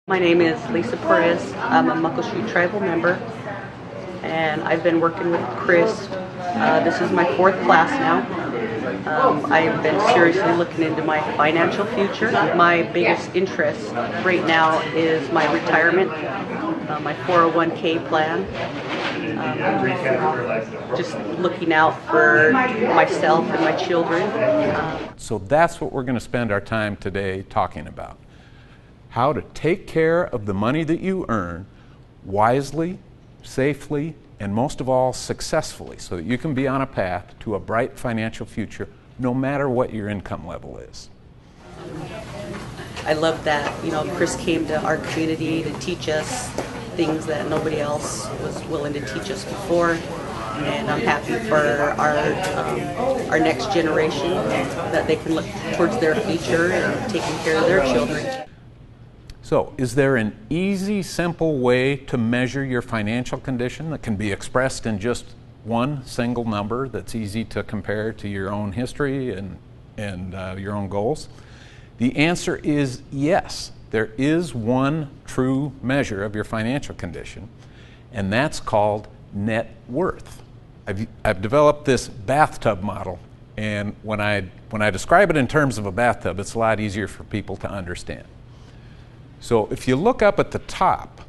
My name is Lisa Perez. I'm a Muckleshoot tribal member, and I've been working with Chris. This is my fourth class now. I've been seriously looking into my financial future. My biggest interest right now is my retirement, my 401k plan. Just looking out for myself and my children. So that's what we're going to spend our time today talking about. How to take care of the money that you earn wisely, safely, and most of all, successfully, so that you can be on a path to a bright financial future no matter what your income level is. I love that, Chris came to our community to teach us things that nobody else was willing to teach us before. And I'm happy for our next generation that they can look towards their future and taking care of their children. So, is there an easy, simple way to measure your financial condition that can be expressed in just one single number that's easy to compare to your own history and your own goals? The answer is yes. There is one true measure of your financial condition, and that's called net worth. I've developed this bathtub model, and when I describe it in terms of a bathtub, it's a lot easier for people to understand. So if you look up at the top,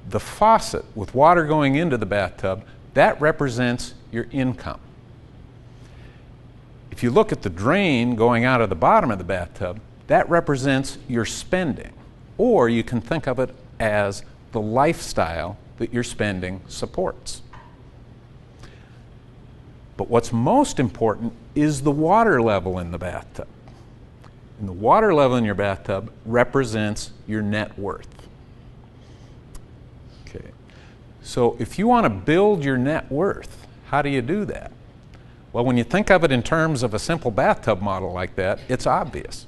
the faucet with water going into the bathtub, that represents your income. If you look at the drain going out of the bottom of the bathtub, that represents your spending. Or you can think of it as the lifestyle that your spending supports. But what's most important is the water level in the bathtub. And the water level in your bathtub represents your net worth. Okay. So if you want to build your net worth, how do you do that? Well, when you think of it in terms of a simple bathtub model like that, it's obvious.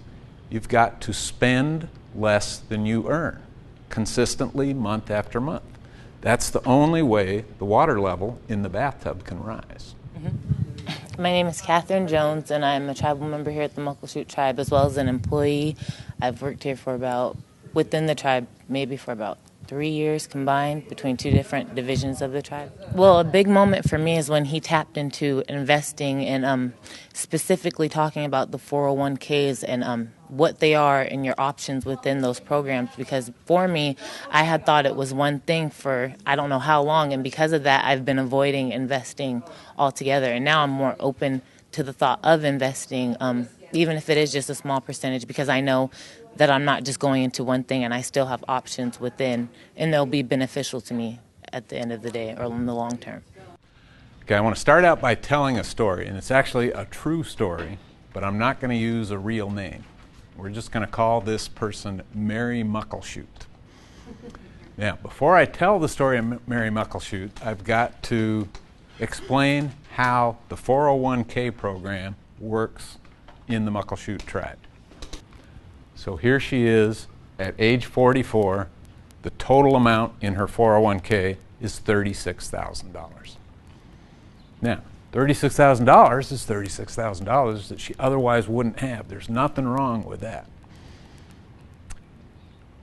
You've got to spend less than you earn, consistently, month after month. That's the only way the water level in the bathtub can rise. My name is Catherine Jones, and I'm a tribal member here at the Muckleshoot tribe, as well as an employee. I've worked here within the tribe, maybe for about 3 years combined between two different divisions of the tribe. Well, a big moment for me is when he tapped into investing and specifically talking about the 401ks and what they are and your options within those programs. Because for me, I had thought it was one thing for I don't know how long, and because of that, I've been avoiding investing altogether. And now I'm more open to the thought of investing, even if it is just a small percentage, because I know that I'm not just going into one thing and I still have options within, and they'll be beneficial to me at the end of the day or in the long term. Okay, I want to start out by telling a story, and it's actually a true story, but I'm not going to use a real name. We're just going to call this person Mary Muckleshoot. Now, before I tell the story of Mary Muckleshoot, I've got to explain how the 401k program works in the Muckleshoot tribe. So here she is at age 44. The total amount in her 401k is $36,000. Now, $36,000 is $36,000 that she otherwise wouldn't have. There's nothing wrong with that.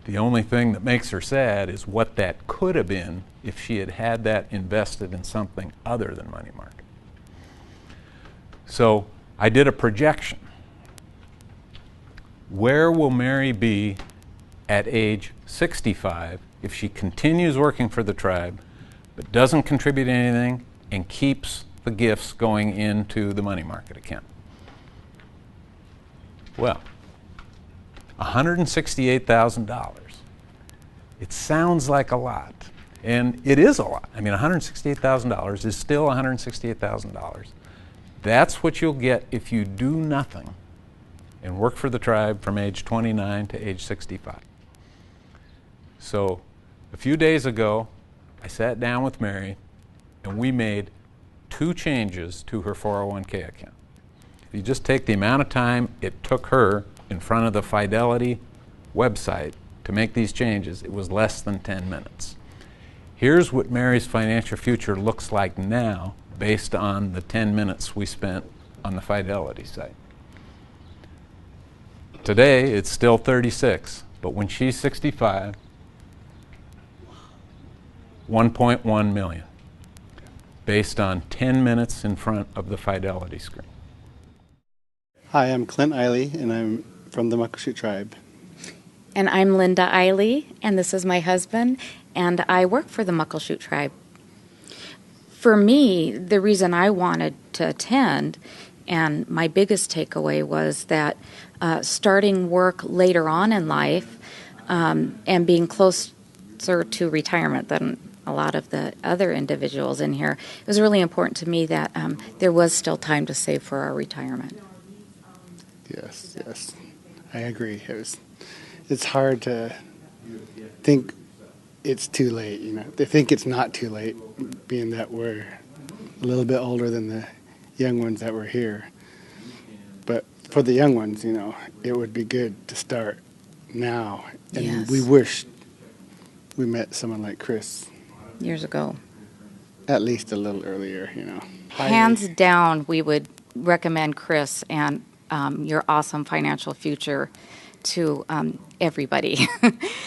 The only thing that makes her sad is what that could have been if she had had that invested in something other than money market. So I did a projection. Where will Mary be at age 65 if she continues working for the tribe but doesn't contribute anything and keeps the gifts going into the money market account? Well, $168,000. It sounds like a lot, and it is a lot. I mean, $168,000 is still $168,000. That's what you'll get if you do nothing and work for the tribe from age 29 to age 65. So a few days ago, I sat down with Mary and we made 2 changes to her 401k account. If you just take the amount of time it took her in front of the Fidelity website to make these changes, it was less than 10 minutes. Here's what Mary's financial future looks like now based on the 10 minutes we spent on the Fidelity site. Today, it's still 36, But when she's 65, 1.1 million, based on 10 minutes in front of the Fidelity screen. Hi, I'm Clint Eiley, and I'm from the Muckleshoot tribe. And I'm Linda Eiley, and this is my husband, and I work for the Muckleshoot tribe. For me, the reason I wanted to attend, and my biggest takeaway was that starting work later on in life and being closer to retirement than a lot of the other individuals in here, it was really important to me that there was still time to save for our retirement. Yes, I agree. It's hard to think it's too late, to think it's not too late, being that we're a little bit older than the young ones that were here. But for the young ones, it would be good to start now. And Yes. we wish we met someone like Chris Years ago. at least a little earlier, Hands down, we would recommend Chris and your awesome financial future to everybody,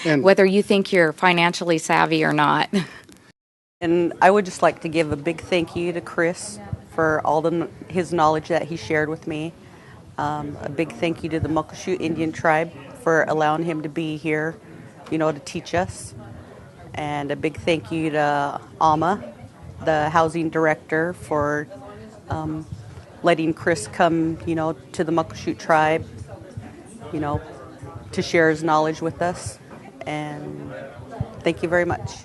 And- whether you think you're financially savvy or not. And I would just like to give a big thank you to Chris for all his knowledge that he shared with me. A big thank you to the Muckleshoot Indian tribe for allowing him to be here, to teach us. And a big thank you to Alma, the housing director, for letting Chris come, to the Muckleshoot tribe, to share his knowledge with us. And thank you very much.